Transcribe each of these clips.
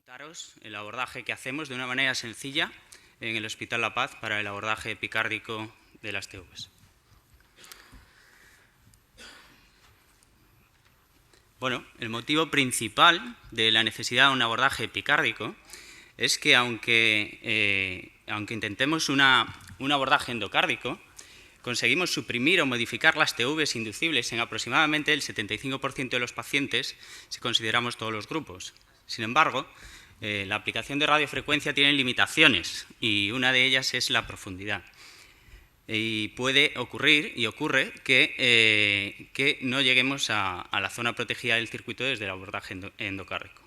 Contaros el abordaje que hacemos de una manera sencilla en el Hospital La Paz para el abordaje epicárdico de las TVs. Bueno, el motivo principal de la necesidad de un abordaje epicárdico es que aunque intentemos un abordaje endocárdico, conseguimos suprimir o modificar las TVs inducibles en aproximadamente el 75% de los pacientes si consideramos todos los grupos. Sin embargo, la aplicación de radiofrecuencia tiene limitaciones y una de ellas es la profundidad. Y puede ocurrir, y ocurre, que no lleguemos a la zona protegida del circuito desde el abordaje endocárdico.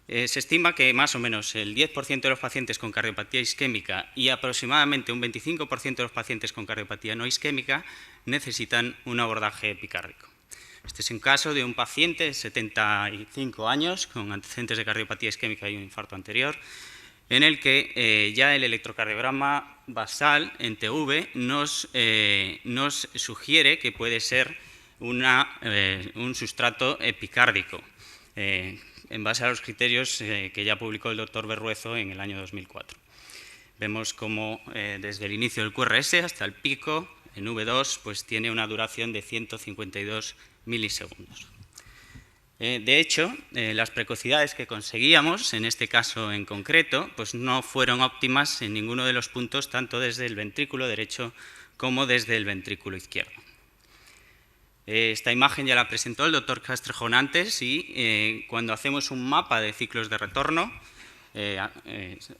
Se estima que más o menos el 10% de los pacientes con cardiopatía isquémica y aproximadamente un 25% de los pacientes con cardiopatía no isquémica necesitan un abordaje epicárdico. Este es un caso de un paciente de 75 años con antecedentes de cardiopatía isquémica y un infarto anterior, en el que ya el electrocardiograma basal en TV nos sugiere que puede ser un sustrato epicárdico, en base a los criterios que ya publicó el doctor Berruezo en el año 2004. Vemos cómo desde el inicio del QRS hasta el pico en V2 pues tiene una duración de 152 milisegundos. De hecho, las precocidades que conseguíamos, en este caso en concreto, pues no fueron óptimas en ninguno de los puntos, tanto desde el ventrículo derecho como desde el ventrículo izquierdo. Esta imagen ya la presentó el doctor Castrejón antes y cuando hacemos un mapa de ciclos de retorno,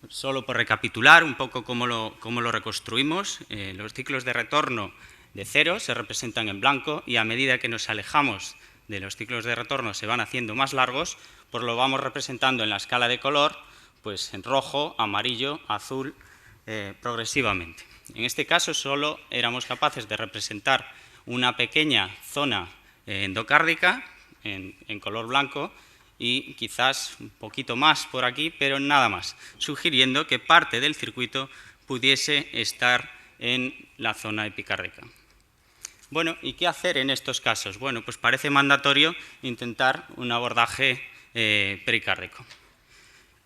solo por recapitular un poco cómo lo reconstruimos, los ciclos de retorno de cero se representan en blanco y a medida que nos alejamos de los ciclos de retorno se van haciendo más largos, pues lo vamos representando en la escala de color, pues en rojo, amarillo, azul, progresivamente. En este caso solo éramos capaces de representar una pequeña zona endocárdica en color blanco y quizás un poquito más por aquí, pero nada más, sugiriendo que parte del circuito pudiese estar en la zona epicárdica. Bueno, ¿y qué hacer en estos casos? Bueno, pues parece mandatorio intentar un abordaje pericárdico.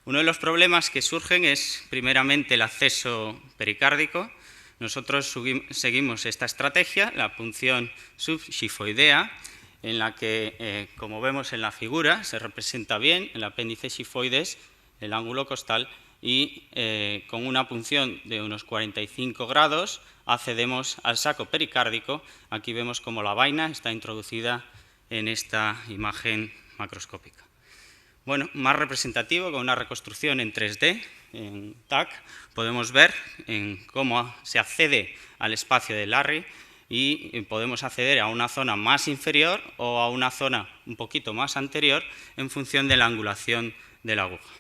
Uno de los problemas que surgen es, primeramente, el acceso pericárdico. Nosotros seguimos esta estrategia, la punción subxifoidea, en la que, como vemos en la figura, se representa bien el apéndice xifoides, el ángulo costal, y con una punción de unos 45 grados accedemos al saco pericárdico. Aquí vemos cómo la vaina está introducida en esta imagen macroscópica. Bueno, más representativo, con una reconstrucción en 3D, en TAC, podemos ver cómo se accede al espacio de Larry y podemos acceder a una zona más inferior o a una zona un poquito más anterior en función de la angulación de la aguja.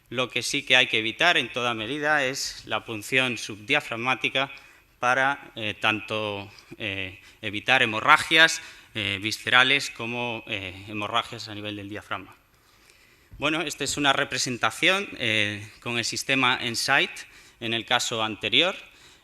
Lo que sí que hay que evitar en toda medida es la punción subdiafragmática para tanto evitar hemorragias viscerales como hemorragias a nivel del diafragma. Bueno, esta es una representación con el sistema EnSight en el caso anterior,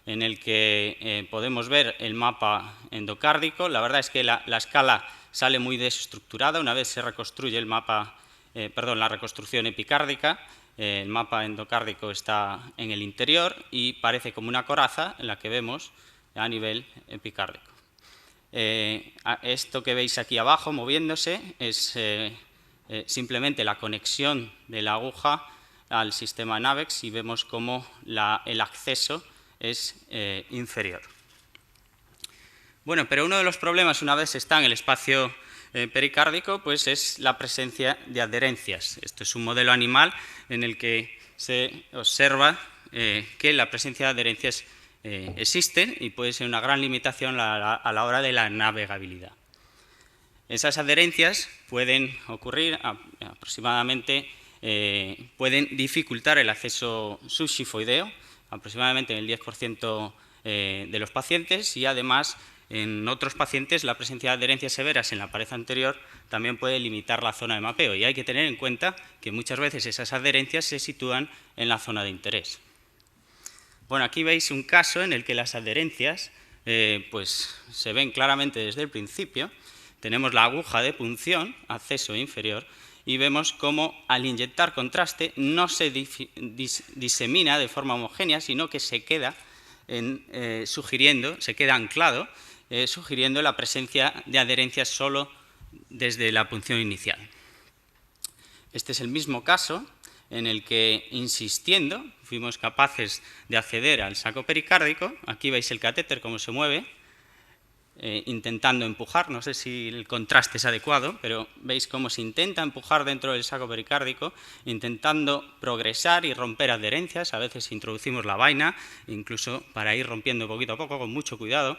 en el que podemos ver el mapa endocárdico. La verdad es que la escala sale muy desestructurada una vez se reconstruye el mapa, la reconstrucción epicárdica. El mapa endocárdico está en el interior y parece como una coraza en la que vemos a nivel epicárdico. Esto que veis aquí abajo moviéndose es simplemente la conexión de la aguja al sistema NAVEX y vemos cómo el acceso es inferior. Bueno, pero uno de los problemas una vez está en el espacio pericárdico pues es la presencia de adherencias. Esto es un modelo animal en el que se observa que la presencia de adherencias existen y puede ser una gran limitación a la hora de la navegabilidad. Esas adherencias pueden ocurrir aproximadamente, pueden dificultar el acceso subxifoideo, aproximadamente en el 10% de los pacientes, y además en otros pacientes la presencia de adherencias severas en la pared anterior también puede limitar la zona de mapeo, y hay que tener en cuenta que muchas veces esas adherencias se sitúan en la zona de interés. Bueno, aquí veis un caso en el que las adherencias pues se ven claramente desde el principio. Tenemos la aguja de punción, acceso inferior, y vemos cómo al inyectar contraste no se disemina de forma homogénea, sino que se queda se queda anclado, sugiriendo la presencia de adherencias solo desde la punción inicial. Este es el mismo caso en el que, insistiendo, fuimos capaces de acceder al saco pericárdico. Aquí veis el catéter cómo se mueve, intentando empujar. No sé si el contraste es adecuado, pero veis cómo se intenta empujar dentro del saco pericárdico, intentando progresar y romper adherencias. A veces introducimos la vaina, incluso para ir rompiendo poquito a poco, con mucho cuidado,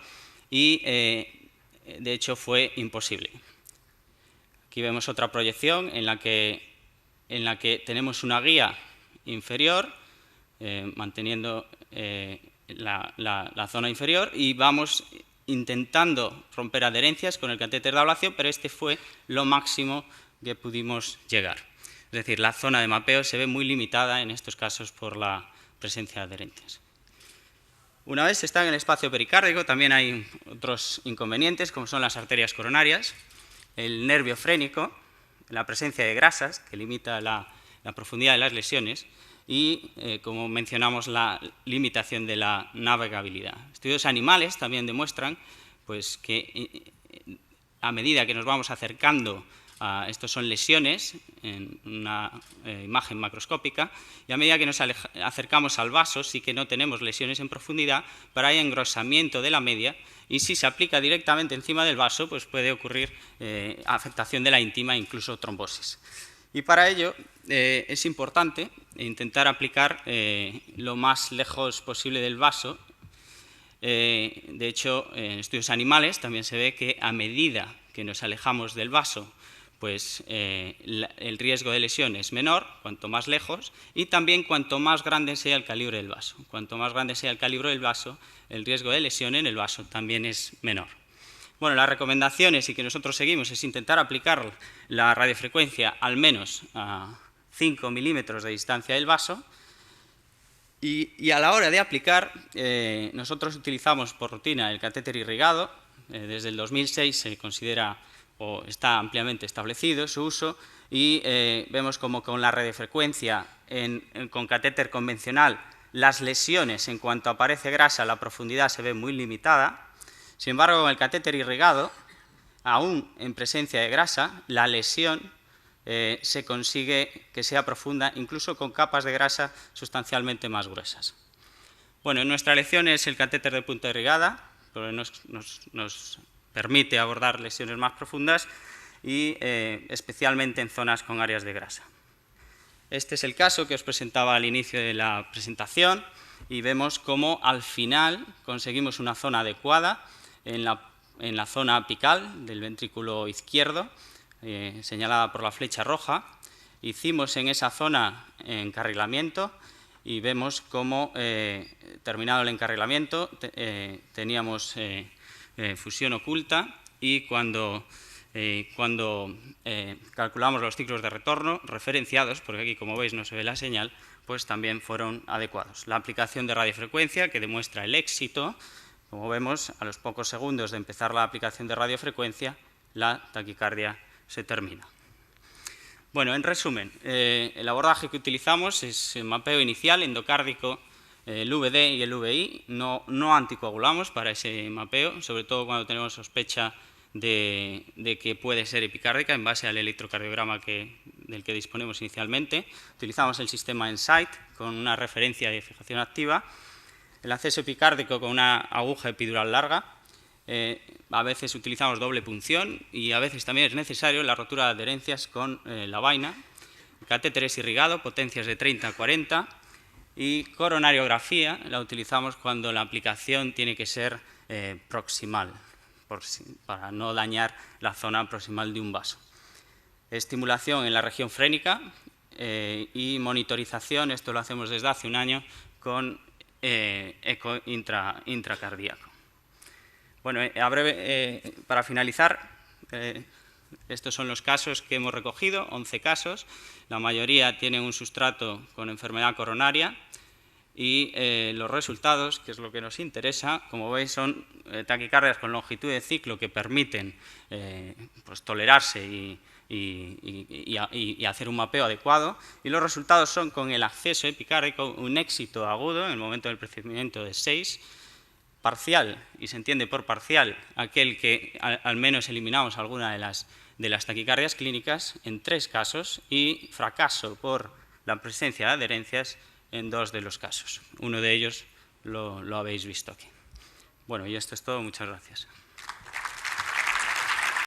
y de hecho fue imposible. Aquí vemos otra proyección en la que tenemos una guía inferior, manteniendo la zona inferior, y vamos intentando romper adherencias con el catéter de ablación, pero este fue lo máximo que pudimos llegar. Es decir, la zona de mapeo se ve muy limitada en estos casos por la presencia de adherencias. Una vez está en el espacio pericárdico, también hay otros inconvenientes, como son las arterias coronarias, el nervio frénico, la presencia de grasas, que limita la profundidad de las lesiones, y, como mencionamos, la limitación de la navegabilidad. Estudios animales también demuestran pues, que a medida que nos vamos acercando estos son lesiones en una imagen macroscópica, y a medida que nos acercamos al vaso sí que no tenemos lesiones en profundidad, pero hay engrosamiento de la media, y si se aplica directamente encima del vaso, pues puede ocurrir afectación de la íntima e incluso trombosis. Y para ello es importante intentar aplicar lo más lejos posible del vaso. De hecho, en estudios animales también se ve que a medida que nos alejamos del vaso, pues el riesgo de lesión es menor, cuanto más lejos, y también cuanto más grande sea el calibre del vaso. Cuanto más grande sea el calibre del vaso, el riesgo de lesión en el vaso también es menor. Bueno, las recomendaciones y que nosotros seguimos es intentar aplicar la radiofrecuencia al menos a 5 milímetros de distancia del vaso, y a la hora de aplicar, nosotros utilizamos por rutina el catéter irrigado. Desde el 2006 se considera o está ampliamente establecido su uso, y vemos como con la radiofrecuencia con catéter convencional las lesiones, en cuanto aparece grasa, la profundidad se ve muy limitada. Sin embargo, con el catéter irrigado, aún en presencia de grasa, la lesión se consigue que sea profunda, incluso con capas de grasa sustancialmente más gruesas. Bueno, en nuestra elección es el catéter de punta irrigada, porque nos permite abordar lesiones más profundas y especialmente en zonas con áreas de grasa. Este es el caso que os presentaba al inicio de la presentación, y vemos cómo al final conseguimos una zona adecuada en la zona apical del ventrículo izquierdo, señalada por la flecha roja. Hicimos en esa zona encarrilamiento y vemos cómo, terminado el encarrilamiento, teníamos fusión oculta, y cuando calculamos los ciclos de retorno referenciados, porque aquí, como veis, no se ve la señal, pues también fueron adecuados. La aplicación de radiofrecuencia, que demuestra el éxito. Como vemos, a los pocos segundos de empezar la aplicación de radiofrecuencia, la taquicardia se termina. Bueno, en resumen, el abordaje que utilizamos es el mapeo inicial endocárdico, el VD y el VI. No anticoagulamos para ese mapeo, sobre todo cuando tenemos sospecha de que puede ser epicárdica en base al electrocardiograma del que disponemos inicialmente. Utilizamos el sistema EnSight con una referencia de fijación activa, el acceso epicárdico con una aguja epidural larga. A veces utilizamos doble punción, y a veces también es necesario la rotura de adherencias con la vaina. El catéter es irrigado, potencias de 30 a 40, y coronariografía la utilizamos cuando la aplicación tiene que ser proximal, para no dañar la zona proximal de un vaso. Estimulación en la región frénica y monitorización, esto lo hacemos desde hace un año con eco intracardíaco. Bueno, para finalizar, estos son los casos que hemos recogido, 11 casos. La mayoría tienen un sustrato con enfermedad coronaria, y los resultados, que es lo que nos interesa, como veis, son taquicardias con longitud de ciclo que permiten pues, tolerarse y y hacer un mapeo adecuado. Y los resultados son, con el acceso epicárdico, un éxito agudo en el momento del procedimiento de 6, parcial, y se entiende por parcial aquel que al menos eliminamos alguna de las taquicardias clínicas en 3 casos, y fracaso por la presencia de adherencias en 2 de los casos. Uno de ellos lo habéis visto aquí. Bueno, y esto es todo. Muchas gracias.